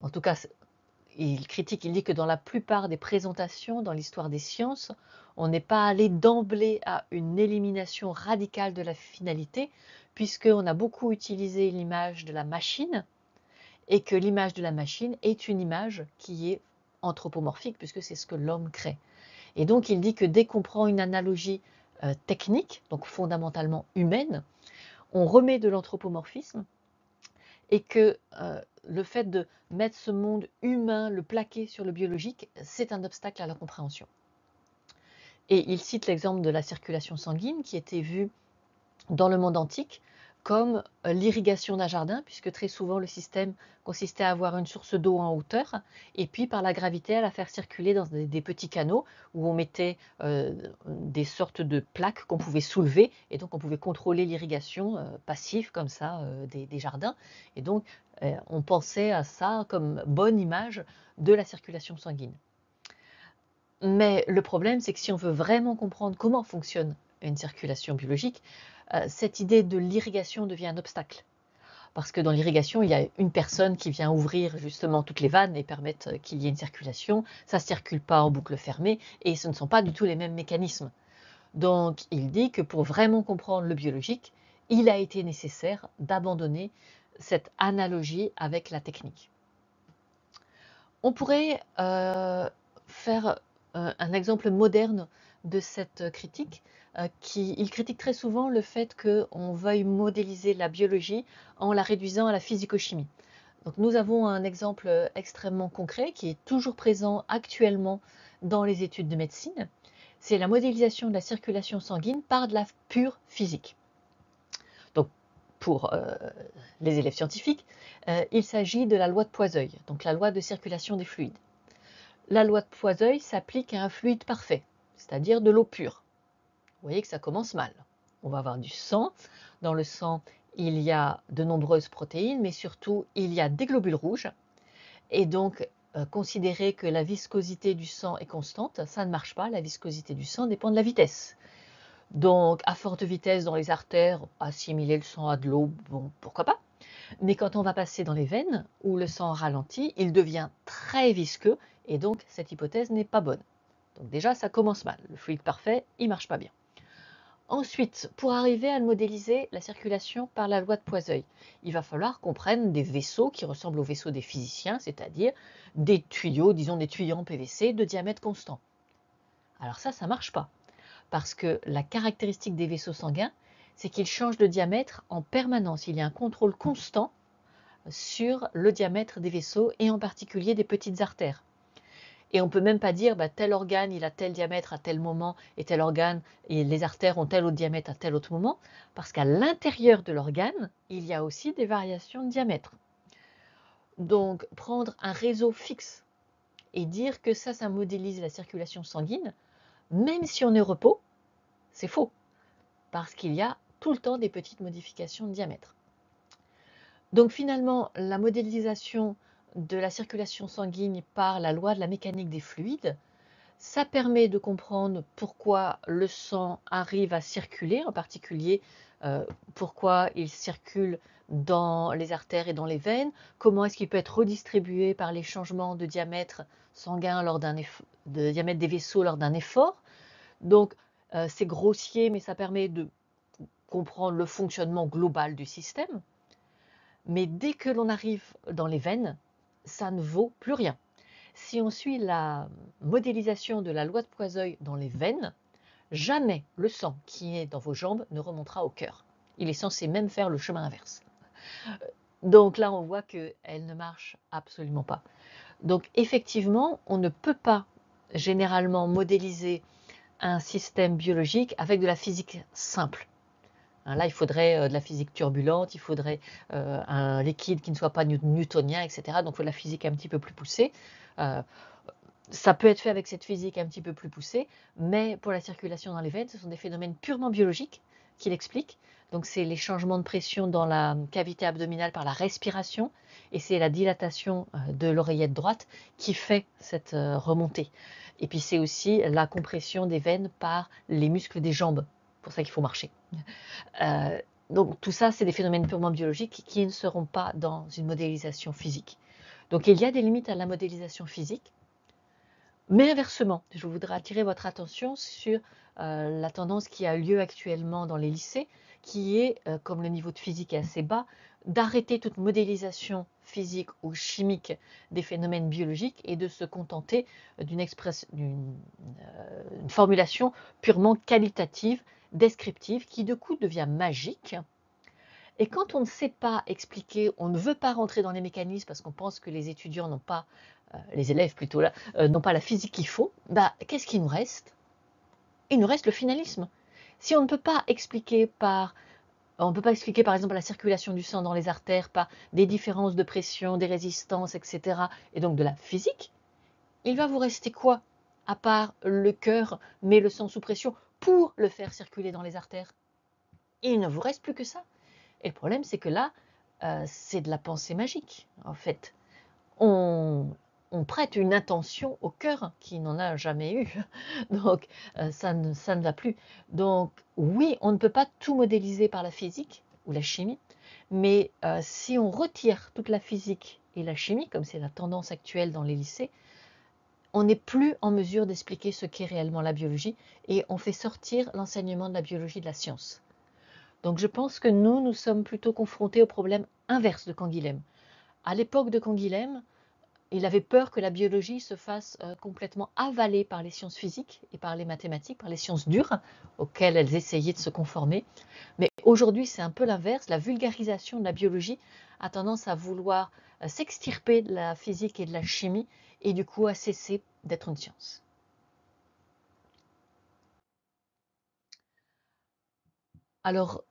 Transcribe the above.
En tout cas, il critique, il dit que dans la plupart des présentations dans l'histoire des sciences, on n'est pas allé d'emblée à une élimination radicale de la finalité, puisqu'on a beaucoup utilisé l'image de la machine, et que l'image de la machine est une image qui est anthropomorphique, puisque c'est ce que l'homme crée. Et donc il dit que dès qu'on prend une analogie technique, donc fondamentalement humaine, on remet de l'anthropomorphisme, et que le fait de mettre ce monde humain, le plaquer sur le biologique, c'est un obstacle à la compréhension. Et il cite l'exemple de la circulation sanguine qui était vue dans le monde antique comme l'irrigation d'un jardin, puisque très souvent le système consistait à avoir une source d'eau en hauteur, et puis par la gravité à la faire circuler dans des petits canaux où on mettait des sortes de plaques qu'on pouvait soulever, et donc on pouvait contrôler l'irrigation passive comme ça des jardins. Et donc on pensait à ça comme bonne image de la circulation sanguine. Mais le problème, c'est que si on veut vraiment comprendre comment fonctionne une circulation biologique, cette idée de l'irrigation devient un obstacle. Parce que dans l'irrigation, il y a une personne qui vient ouvrir justement toutes les vannes et permettre qu'il y ait une circulation. Ça ne circule pas en boucle fermée et ce ne sont pas du tout les mêmes mécanismes. Donc il dit que pour vraiment comprendre le biologique, il a été nécessaire d'abandonner cette analogie avec la technique. On pourrait faire un exemple moderne de cette critique. Il critique très souvent le fait qu'on veuille modéliser la biologie en la réduisant à la physico-chimie. Donc nous avons un exemple extrêmement concret qui est toujours présent actuellement dans les études de médecine. C'est la modélisation de la circulation sanguine par de la pure physique. Donc pour les élèves scientifiques, il s'agit de la loi de Poiseuille, donc la loi de circulation des fluides. La loi de Poiseuille s'applique à un fluide parfait, c'est-à-dire de l'eau pure. Vous voyez que ça commence mal. On va avoir du sang. Dans le sang, il y a de nombreuses protéines, mais surtout, il y a des globules rouges. Et donc, considérer que la viscosité du sang est constante, ça ne marche pas. La viscosité du sang dépend de la vitesse. Donc, à forte vitesse dans les artères, assimiler le sang à de l'eau, bon, pourquoi pas. Mais quand on va passer dans les veines, où le sang ralentit, il devient très visqueux, et donc cette hypothèse n'est pas bonne. Donc déjà, ça commence mal. Le fluide parfait, il ne marche pas bien. Ensuite, pour arriver à modéliser la circulation par la loi de Poiseuille, il va falloir qu'on prenne des vaisseaux qui ressemblent aux vaisseaux des physiciens, c'est-à-dire des tuyaux, disons des tuyaux en PVC de diamètre constant. Alors ça ne marche pas, parce que la caractéristique des vaisseaux sanguins, c'est qu'ils changent de diamètre en permanence. Il y a un contrôle constant sur le diamètre des vaisseaux et en particulier des petites artères. Et on ne peut même pas dire tel organe il a tel diamètre à tel moment et tel organe et les artères ont tel autre diamètre à tel autre moment, parce qu'à l'intérieur de l'organe, il y a aussi des variations de diamètre. Donc prendre un réseau fixe et dire que ça modélise la circulation sanguine, même si on est au repos, c'est faux, parce qu'il y a tout le temps des petites modifications de diamètre. Donc finalement, la modélisation de la circulation sanguine par la loi de la mécanique des fluides, ça permet de comprendre pourquoi le sang arrive à circuler, en particulier pourquoi il circule dans les artères et dans les veines, comment est-ce qu'il peut être redistribué par les changements de diamètre sanguin de diamètre des vaisseaux lors d'un effort. Donc c'est grossier, mais ça permet de comprendre le fonctionnement global du système. Mais dès que l'on arrive dans les veines, ça ne vaut plus rien. Si on suit la modélisation de la loi de Poiseuille dans les veines, jamais le sang qui est dans vos jambes ne remontera au cœur. Il est censé même faire le chemin inverse. Donc là, on voit qu'elle ne marche absolument pas. Donc effectivement, on ne peut pas généralement modéliser un système biologique avec de la physique simple. Là, il faudrait de la physique turbulente, il faudrait un liquide qui ne soit pas newtonien, etc. Donc il faut de la physique un petit peu plus poussée. Ça peut être fait avec cette physique un petit peu plus poussée, mais pour la circulation dans les veines, ce sont des phénomènes purement biologiques qui l'expliquent. Donc c'est les changements de pression dans la cavité abdominale par la respiration, et c'est la dilatation de l'oreillette droite qui fait cette remontée. Et puis c'est aussi la compression des veines par les muscles des jambes. C'est pour ça qu'il faut marcher. Donc tout ça, c'est des phénomènes purement biologiques qui ne seront pas dans une modélisation physique. Donc il y a des limites à la modélisation physique, mais inversement, je voudrais attirer votre attention sur la tendance qui a lieu actuellement dans les lycées, qui est, comme le niveau de physique est assez bas, d'arrêter toute modélisation physique ou chimique des phénomènes biologiques et de se contenter d'une formulation purement qualitative, descriptive, qui de coup devient magique. Et quand on ne sait pas expliquer, on ne veut pas rentrer dans les mécanismes parce qu'on pense que les étudiants n'ont pas, les élèves plutôt là, n'ont pas la physique qu'il faut, bah, qu'est-ce qu'il nous reste? Il nous reste le finalisme. Si on ne peut pas expliquer on ne peut pas expliquer par exemple la circulation du sang dans les artères par des différences de pression, des résistances, etc. et donc de la physique, il va vous rester quoi à part le cœur met le sang sous pression pour le faire circuler dans les artères? Il ne vous reste plus que ça. Et le problème, c'est que là, c'est de la pensée magique, en fait. On, on prête une intention au cœur qui n'en a jamais eu. Donc, ça ne va plus. Donc, oui, on ne peut pas tout modéliser par la physique ou la chimie, mais si on retire toute la physique et la chimie, comme c'est la tendance actuelle dans les lycées, on n'est plus en mesure d'expliquer ce qu'est réellement la biologie et on fait sortir l'enseignement de la biologie de la science. Donc je pense que nous sommes plutôt confrontés au problème inverse de Canguilhem. À l'époque de Canguilhem, il avait peur que la biologie se fasse complètement avaler par les sciences physiques et par les mathématiques, par les sciences dures, auxquelles elles essayaient de se conformer. Mais aujourd'hui, c'est un peu l'inverse. La vulgarisation de la biologie a tendance à vouloir s'extirper de la physique et de la chimie et du coup à cesser d'être une science. Alors,